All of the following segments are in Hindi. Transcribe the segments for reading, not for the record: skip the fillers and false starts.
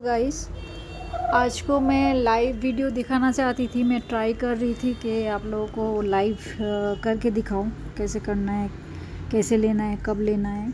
गाइस, आज को मैं लाइव वीडियो दिखाना चाहती थी। मैं ट्राई कर रही थी कि आप लोगों को लाइव करके दिखाऊं कैसे करना है, कैसे लेना है, कब लेना है।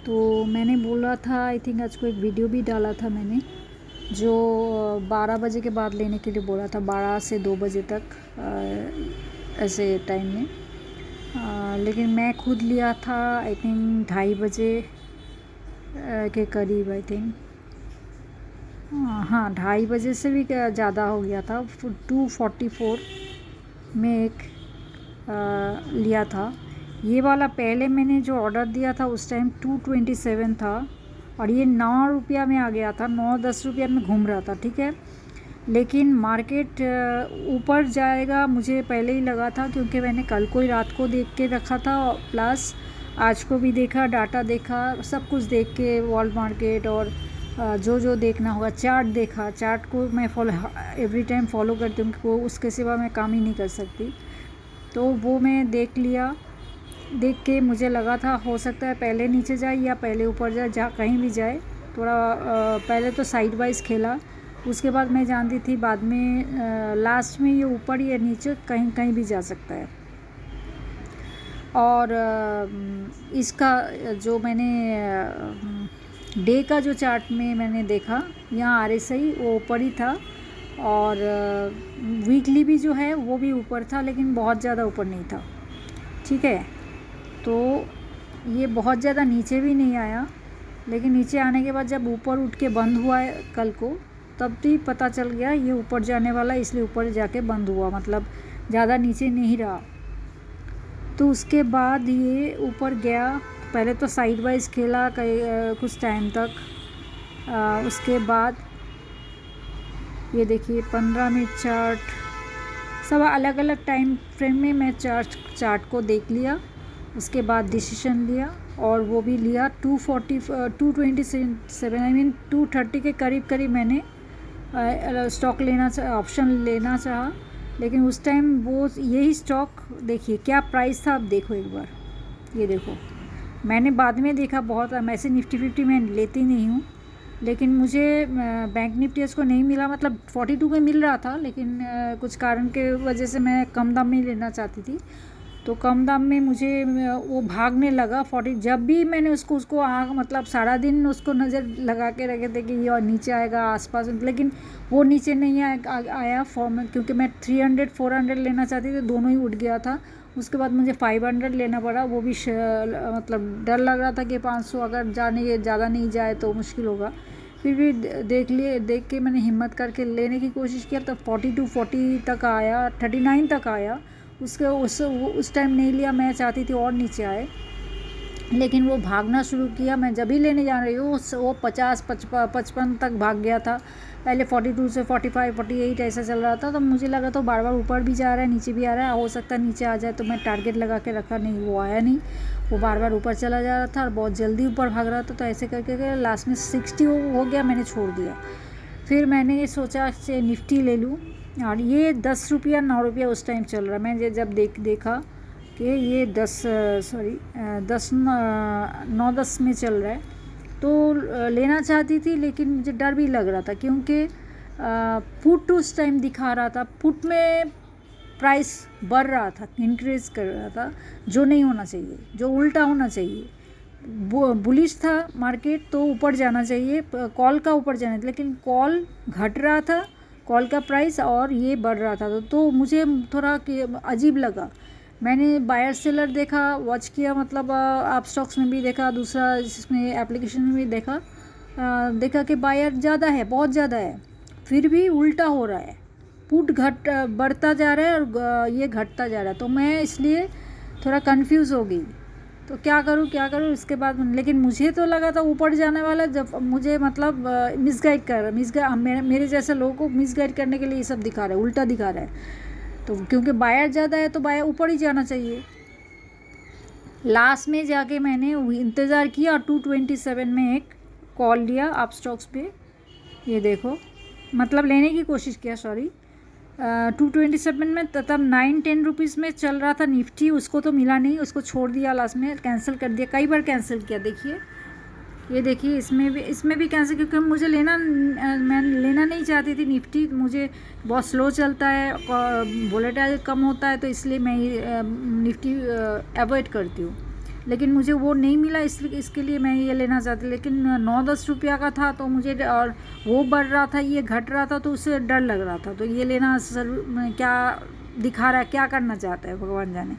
तो मैंने बोला था, आई थिंक आज को एक वीडियो भी डाला था मैंने, जो 12 बजे के बाद लेने के लिए बोला था, 12 से 2 बजे तक ऐसे टाइम में। लेकिन मैं खुद लिया था आई थिंक 2:30 बजे के करीब, आई थिंक हाँ 2:30 बजे से भी ज़्यादा हो गया था। 2:44 में एक लिया था। ये वाला पहले मैंने जो ऑर्डर दिया था उस टाइम 227 था और ये 9 रुपया में आ गया था, 9-10 रुपया में घूम रहा था, ठीक है। लेकिन मार्केट ऊपर जाएगा मुझे पहले ही लगा था, क्योंकि मैंने कल को ही रात को देख के रखा था, प्लस आज को भी देखा, डाटा देखा, सब कुछ देख के वर्ल्ड मार्केट और जो देखना होगा, चार्ट देखा। चार्ट को मैं एवरी टाइम फॉलो करती हूँ, वो उसके सिवा मैं काम ही नहीं कर सकती। तो वो मैं देख लिया, देख के मुझे लगा था हो सकता है पहले नीचे जाए या पहले ऊपर जाए, जहाँ कहीं भी जाए। थोड़ा पहले तो साइड वाइज खेला, उसके बाद मैं जानती थी बाद में लास्ट में ये ऊपर या नीचे कहीं कहीं भी जा सकता है। और इसका जो मैंने डे का जो चार्ट में मैंने देखा, यहाँ RSI वो ऊपर ही था और वीकली भी जो है वो भी ऊपर था, लेकिन बहुत ज़्यादा ऊपर नहीं था, ठीक है। तो ये बहुत ज़्यादा नीचे भी नहीं आया, लेकिन नीचे आने के बाद जब ऊपर उठ के बंद हुआ है कल को, तब भी पता चल गया ये ऊपर जाने वाला, इसलिए ऊपर जाके बंद हुआ, मतलब ज़्यादा नीचे नहीं रहा। तो उसके बाद ये ऊपर गया, पहले तो साइड वाइज खेला कुछ टाइम तक। उसके बाद ये देखिए 15 मिनट चार्ट, सब अलग अलग टाइम फ्रेम में मैं चार्ट को देख लिया। उसके बाद डिसीजन लिया और वो भी लिया 227 आई मीन 230 के करीब मैंने स्टॉक ऑप्शन लेना चाहा। लेकिन उस टाइम वो यही स्टॉक, देखिए क्या प्राइस था, अब देखो एक बार, ये देखो। मैंने बाद में देखा, बहुत ऐसे निफ्टी 50 मैं लेती नहीं हूँ, लेकिन मुझे बैंक निफ्टी को नहीं मिला, मतलब 42 में मिल रहा था, लेकिन कुछ कारण के वजह से मैं कम दाम में लेना चाहती थी, तो कम दाम में मुझे वो भागने लगा 40। जब भी मैंने उसको मतलब सारा दिन उसको नज़र लगा के रखे थे कि ये नीचे आएगा आसपास, लेकिन वो नीचे नहीं आया फॉर्म, क्योंकि मैं 300-400 लेना चाहती थी, दोनों ही उठ गया था। उसके बाद मुझे 500 लेना पड़ा, वो भी मतलब डर लग रहा था कि 500 अगर ज़्यादा नहीं जाए तो मुश्किल होगा। फिर भी देख के मैंने हिम्मत करके लेने की कोशिश किया, तब 40 तक आया, 39 तक आया। उस टाइम नहीं लिया, मैं चाहती थी और नीचे आए, लेकिन वो भागना शुरू किया। मैं जब भी लेने जा रही हूँ वो 50-55 तक भाग गया था। पहले 42 से 45-48 ऐसा चल रहा था, तो मुझे लगा तो बार बार ऊपर भी जा रहा है, नीचे भी आ रहा है, हो सकता है नीचे आ जाए, तो मैं टारगेट लगा के रखा, नहीं वो आया नहीं, वो बार बार ऊपर चला जा रहा था और बहुत जल्दी ऊपर भाग रहा था। तो ऐसे करके लास्ट में 60 हो गया, मैंने छोड़ दिया। फिर मैंने ये सोचा से निफ्टी ले लूँ, और ये 10 रुपया 9 रुपया उस टाइम चल रहा। मैं जब देखा कि ये 9-10 में चल रहा है, तो लेना चाहती थी, लेकिन मुझे डर भी लग रहा था, क्योंकि पुट उस टाइम दिखा रहा था, पुट में प्राइस बढ़ रहा था, इंक्रीज कर रहा था, जो नहीं होना चाहिए, जो उल्टा होना चाहिए। बुलिश था मार्केट तो ऊपर जाना चाहिए, कॉल का ऊपर जाना, लेकिन कॉल घट रहा था, कॉल का प्राइस, और ये बढ़ रहा था। तो मुझे थोड़ा अजीब लगा। मैंने बायर सेलर देखा, वॉच किया, मतलब आप स्टॉक्स में भी देखा, दूसरा इसमें एप्लीकेशन में भी देखा कि बायर ज़्यादा है, बहुत ज़्यादा है, फिर भी उल्टा हो रहा है, पुट बढ़ता जा रहा है और ये घटता जा रहा है। तो मैं इसलिए थोड़ा कंफ्यूज हो गई, तो क्या करूँ इसके बाद। लेकिन मुझे तो लगा था ऊपर जाने वाला, जब मुझे मतलब मेरे जैसे लोगों को मिसगाइड करने के लिए ये सब दिखा रहा है, उल्टा दिखा रहा है। तो क्योंकि बायर ज़्यादा है तो बायर ऊपर ही जाना चाहिए। लास्ट में जाके मैंने इंतज़ार किया और 227 में एक कॉल लिया आप स्टॉक्स पे, ये देखो, मतलब लेने की कोशिश किया, सॉरी 227 में, तब 9-10 रुपीज़ में चल रहा था निफ्टी, उसको तो मिला नहीं, उसको छोड़ दिया, लास्ट में कैंसिल कर दिया, कई बार कैंसिल किया। देखिए ये देखिए इसमें भी कैंसिल, क्योंकि मुझे मैं लेना नहीं चाहती थी निफ्टी। मुझे बहुत स्लो चलता है, वोलेटाइल कम होता है, तो इसलिए मैं निफ्टी अवॉइड करती हूँ। लेकिन मुझे वो नहीं मिला, इसके लिए मैं ये लेना चाहती। लेकिन 9-10 रुपया का था, तो मुझे, और वो बढ़ रहा था, ये घट रहा था, तो उससे डर लग रहा था। तो ये लेना क्या दिखा रहा है, क्या करना चाहता है भगवान जाने।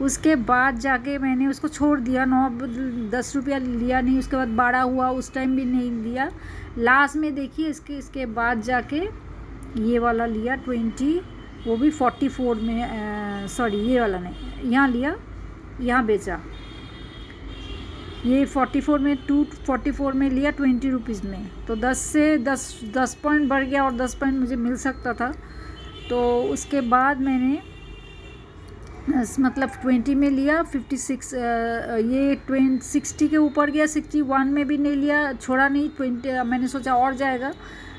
उसके बाद जाके मैंने उसको छोड़ दिया। 9-10 रुपया लिया नहीं, उसके बाद 12 हुआ, उस टाइम भी नहीं लिया। लास्ट में देखिए इसके बाद जाके ये वाला लिया 20, वो भी 44 में, सॉरी ये वाला नहीं, यहाँ लिया, यहाँ बेचा। ये 44 में, 244 में लिया 20 रुपीज़ में। तो 10 पॉइंट बढ़ गया, और 10 पॉइंट मुझे मिल सकता था। तो उसके बाद मैंने मतलब 20 में लिया, 56, ये 60 के ऊपर गया, 61 में भी नहीं लिया, छोड़ा नहीं। 20 मैंने सोचा और जाएगा,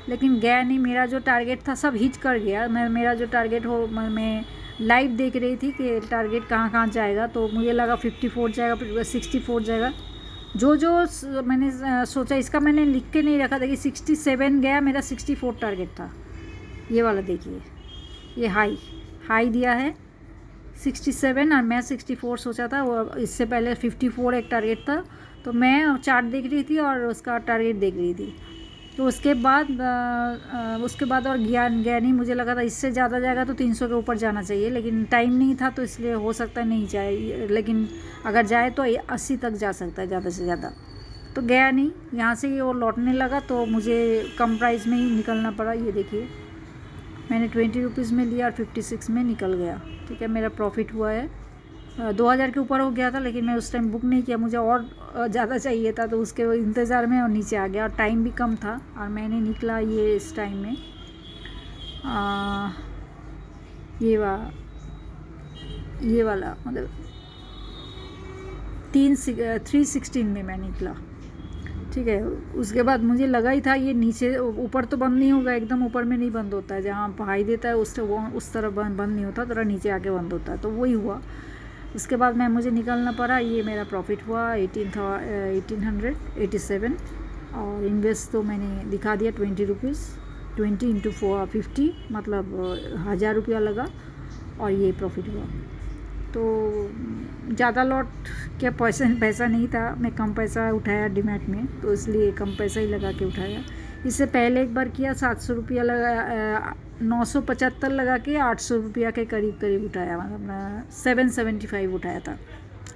लेकिन गया नहीं। मेरा जो टारगेट था सब हिट कर गया। मेरा जो टारगेट मैं लाइव देख रही थी कि टारगेट कहाँ कहाँ जाएगा, तो मुझे लगा 54 जाएगा, फिर 64 जाएगा। जो मैंने सोचा, इसका मैंने लिख के नहीं रखा था कि 67 गया, मेरा 64 टारगेट था। ये वाला देखिए, ये हाई दिया है 67, और मैं 64 सोचा था। वो इससे पहले 54 एक टारगेट था। तो मैं चार्ट देख रही थी और उसका टारगेट देख रही थी। तो उसके बाद और गया नहीं। मुझे लगा था इससे ज़्यादा जाएगा तो 300 के ऊपर जाना चाहिए, लेकिन टाइम नहीं था, तो इसलिए हो सकता है नहीं जाए। लेकिन अगर जाए तो 80 तक जा सकता है ज़्यादा से ज़्यादा। तो गया नहीं, यहाँ से ये वो लौटने लगा, तो मुझे कम प्राइस में ही निकलना पड़ा। ये देखिए, मैंने 20 रुपीज़ में लिया और 56 में निकल गया। ठीक है, मेरा प्रॉफिट हुआ है। 2000 के ऊपर हो गया था, लेकिन मैं उस टाइम बुक नहीं किया, मुझे और ज़्यादा चाहिए था, तो उसके इंतज़ार में और नीचे आ गया। और टाइम भी कम था, और मैंने निकला ये इस टाइम में ये वाला मतलब 316 में मैं निकला। ठीक है, उसके बाद मुझे लगा ही था ये नीचे, ऊपर तो बंद नहीं होगा, एकदम ऊपर में नहीं बंद होता है, जहाँ हाई देता है उस तरफ बंद नहीं होता, थोड़ा नीचे आके बंद होता है, तो वही हुआ। उसके बाद मुझे निकलना पड़ा। ये मेरा प्रॉफिट हुआ 1887, और इन्वेस्ट तो मैंने दिखा दिया 20 रुपीज़, 20 इंटू 50, मतलब 1000 रुपया लगा, और ये प्रॉफिट हुआ। तो ज़्यादा लॉट क्या पैसा नहीं था, मैं कम पैसा उठाया डीमैट में, तो इसलिए कम पैसा ही लगा के उठाया। इससे पहले एक बार किया, 700 रुपया लगा, 975 लगा के 800 रुपया के करीब उठाया, मतलब 775 उठाया था।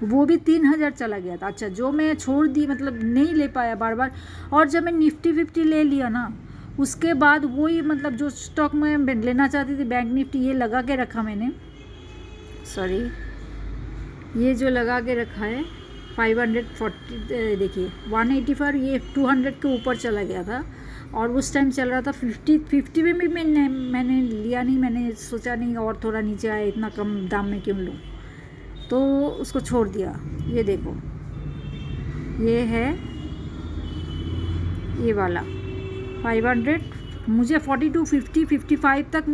वो भी 3000 चला गया था। अच्छा, जो मैं छोड़ दी, मतलब नहीं ले पाया बार बार। और जब मैं निफ्टी 50 ले लिया ना, उसके बाद वही, मतलब जो स्टॉक मैं लेना चाहती थी, बैंक निफ्टी, ये लगा के रखा मैंने, सॉरी ये जो लगा के रखा है 540, देखिए 185, ये 200 के ऊपर चला गया था। और उस टाइम चल रहा था 50 में भी मैंने लिया नहीं। मैंने सोचा नहीं और थोड़ा नीचे आए, इतना कम दाम में क्यों लूँ, तो उसको छोड़ दिया। ये देखो, ये है ये वाला 500, मुझे 42, 50, 55 तक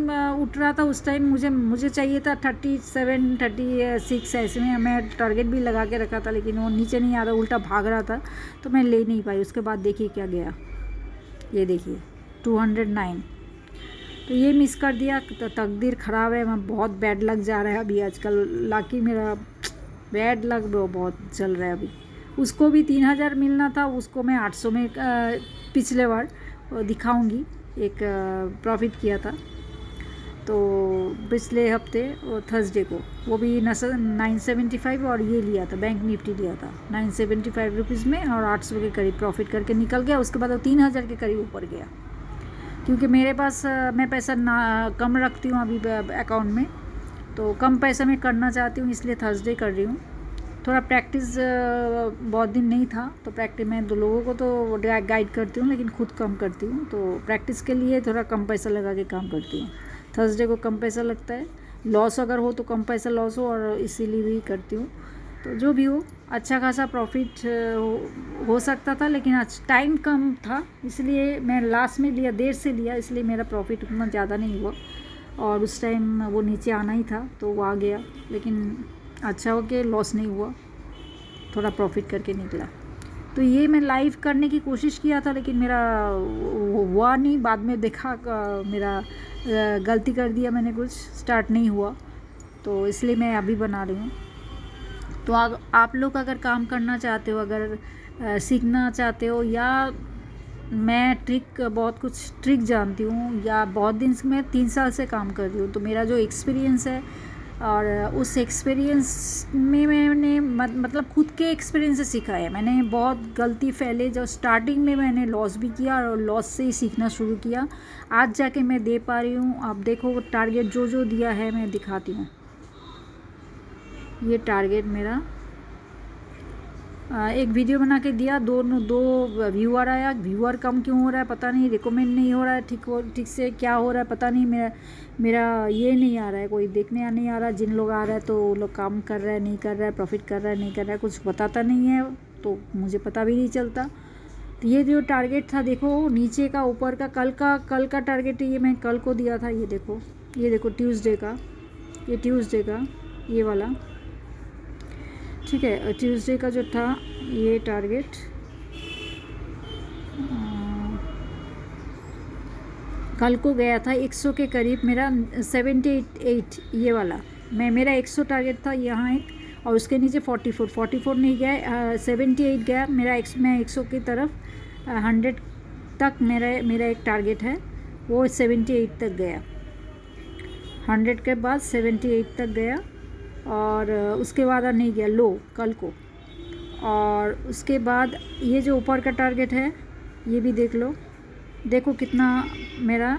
उठ रहा था उस टाइम। मुझे चाहिए था 37, 36, ऐसे में मैं टारगेट भी लगा के रखा था, लेकिन वो नीचे नहीं आ रहा, उल्टा भाग रहा था, तो मैं ले नहीं पाई। उसके बाद देखिए क्या गया, ये देखिए 209। तो ये मिस कर दिया, तो तकदीर ख़राब है। मैं बहुत बैड लग जा रहा है अभी आजकल, लाकी मेरा बैड लग बहुत चल रहा है अभी। उसको भी 3000 मिलना था, उसको मैं 800 में पिछले बार दिखाऊंगी, एक प्रॉफिट किया था। तो पिछले हफ्ते थर्सडे को, वो भी 975, और ये लिया था, बैंक निफ्टी लिया था 975 रुपीज़ में, और 800 के करीब प्रॉफिट करके निकल गया। उसके बाद वो 3000 के करीब ऊपर गया, क्योंकि मेरे पास मैं पैसा कम रखती हूँ अभी अकाउंट में, तो कम पैसा में करना चाहती हूँ, इसलिए थर्सडे कर रही हूँ। थोड़ा प्रैक्टिस बहुत दिन नहीं था, तो प्रैक्टिस मैं 2 लोगों को तो गाइड करती हूँ, लेकिन खुद कम करती हूँ। तो प्रैक्टिस के लिए थोड़ा कम पैसा लगा के काम करती हूँ। थर्सडे को कम पैसा लगता है, लॉस अगर हो तो कम पैसा लॉस हो, और इसीलिए भी करती हूँ। तो जो भी हो, अच्छा खासा प्रॉफिट हो सकता था, लेकिन आज टाइम कम था, इसलिए मैं लास्ट में लिया, देर से लिया, इसलिए मेरा प्रॉफिट उतना ज़्यादा नहीं हुआ। और उस टाइम वो नीचे आना ही था, तो वो आ गया, लेकिन अच्छा हो कि लॉस नहीं हुआ, थोड़ा प्रॉफिट करके निकला। तो ये मैं लाइव करने की कोशिश किया था, लेकिन मेरा हुआ नहीं। बाद में देखा मेरा गलती कर दिया मैंने, कुछ स्टार्ट नहीं हुआ, तो इसलिए मैं अभी बना रही हूँ। तो आप लोग अगर काम करना चाहते हो, अगर सीखना चाहते हो, या मैं बहुत कुछ ट्रिक जानती हूँ, या बहुत दिन से, मैं 3 साल से काम कर रही हूँ, तो मेरा जो एक्सपीरियंस है, और उस एक्सपीरियंस में मैंने मतलब खुद के एक्सपीरियंस से सीखा है। मैंने बहुत गलती पहले जो स्टार्टिंग में मैंने लॉस भी किया, और लॉस से ही सीखना शुरू किया। आज जाके मैं दे पा रही हूँ। आप देखो टारगेट जो दिया है, मैं दिखाती हूँ। ये टारगेट मेरा एक वीडियो बना के दिया, दो व्यूअर आया। व्यूअर कम क्यों हो रहा है पता नहीं, रिकमेंड नहीं हो रहा है ठीक से, क्या हो रहा है पता नहीं। मेरा ये नहीं आ रहा है, कोई देखने नहीं आ रहा। जिन लोग आ रहा है तो वो लोग काम कर रहा है, नहीं कर रहा है, प्रॉफिट कर रहा है, नहीं कर रहा है, कुछ बताता नहीं है, तो मुझे पता भी नहीं चलता। तो ये जो टारगेट था, देखो नीचे का, ऊपर का, कल का टारगेट, ये मैं कल को दिया था। ये देखो ट्यूसडे का, ये ट्यूसडे का ये वाला, ठीक है। ट्यूसडे का जो था ये टारगेट, कल को गया था 100 के करीब मेरा, 78 ये वाला। मेरा 100 टारगेट था यहाँ एक, और उसके नीचे 44 नहीं गया, 78 गया मेरा। मैं 100 की तरफ 100 तक मेरा एक टारगेट है, वो 78 तक गया। 100 के बाद 78 तक गया, और उसके बाद नहीं गया लो कल को। और उसके बाद ये जो ऊपर का टारगेट है, ये भी देख लो, देखो कितना मेरा,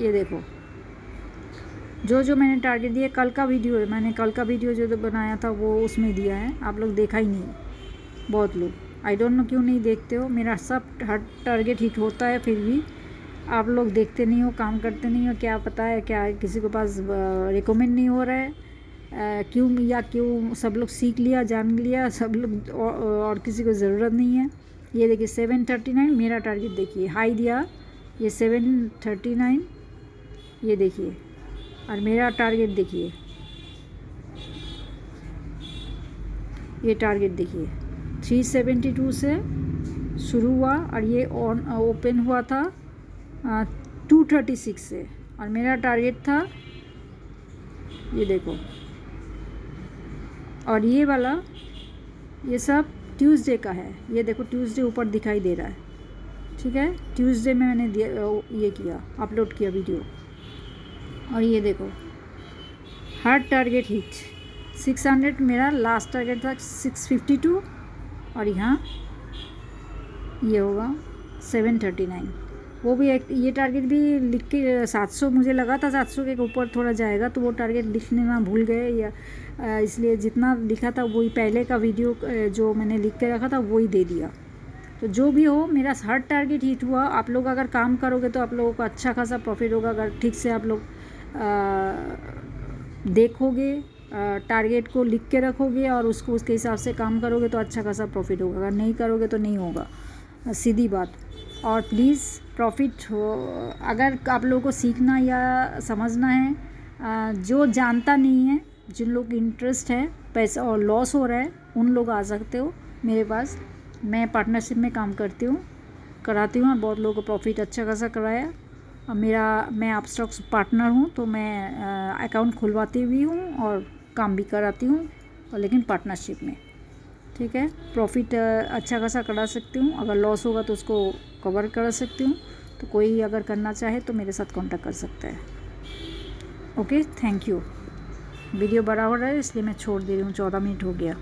ये देखो जो मैंने टारगेट दिया। कल का वीडियो है, मैंने कल का वीडियो जो बनाया था वो उसमें दिया है। आप लोग देखा ही नहीं, बहुत लोग, आई डोंट नो क्यों नहीं देखते हो। मेरा सब हर टारगेट हिट होता है, फिर भी आप लोग देखते नहीं हो, काम करते नहीं हो। क्या पता है, क्या किसी के पास रिकमेंड नहीं हो रहा है, क्यों सब लोग सीख लिया, जान लिया सब लोग, और किसी को ज़रूरत नहीं है। ये देखिए 739 मेरा टारगेट, देखिए हाई दिया, ये 739, ये देखिए, और मेरा टारगेट देखिए, ये टारगेट देखिए 372 से शुरू हुआ, और ये ओपन हुआ था 236 से, और मेरा टारगेट था, ये देखो। और ये वाला, ये सब ट्यूसडे का है। ये देखो ट्यूसडे ऊपर दिखाई दे रहा है, ठीक है। ट्यूसडे में मैंने ये किया, अपलोड किया वीडियो। और ये देखो हर टारगेट हिट, 600 मेरा लास्ट टारगेट था, 652, और यहाँ ये होगा 739। वो भी एक, ये टारगेट भी लिख के 700 मुझे लगा था, 700 के ऊपर थोड़ा जाएगा, तो वो टारगेट लिखने में भूल गए, या इसलिए जितना लिखा था वही पहले का वीडियो जो मैंने लिख के रखा था वही दे दिया। तो जो भी हो, मेरा हर टारगेट हिट हुआ। आप लोग अगर काम करोगे तो आप लोगों को अच्छा खासा प्रॉफिट होगा, अगर ठीक से आप लोग देखोगे, टारगेट को लिख के रखोगे, और उसको उसके हिसाब से काम करोगे तो अच्छा खासा प्रॉफिट होगा। अगर नहीं करोगे तो नहीं होगा, सीधी बात। और प्लीज़ प्रॉफिट हो, अगर आप लोगों को सीखना या समझना है, जो जानता नहीं है, जिन लोग को इंटरेस्ट है, पैसा और लॉस हो रहा है, उन लोग आ सकते हो मेरे पास। मैं पार्टनरशिप में काम करती हूँ, कराती हूँ, और बहुत लोगों को प्रॉफिट अच्छा खासा कराया। और मैं अपस्टॉक्स पार्टनर हूँ, तो मैं अकाउंट खुलवाती भी हूँ और काम भी कराती हूँ, और लेकिन पार्टनरशिप में, ठीक है। प्रॉफिट अच्छा खासा करा सकती हूँ, अगर लॉस होगा तो उसको कवर कर सकती हूँ। तो कोई अगर करना चाहे तो मेरे साथ कांटेक्ट कर सकता है। Okay, thank you. वीडियो बड़ा हो रहा है इसलिए मैं छोड़ दे रही हूँ, 14 मिनट हो गया।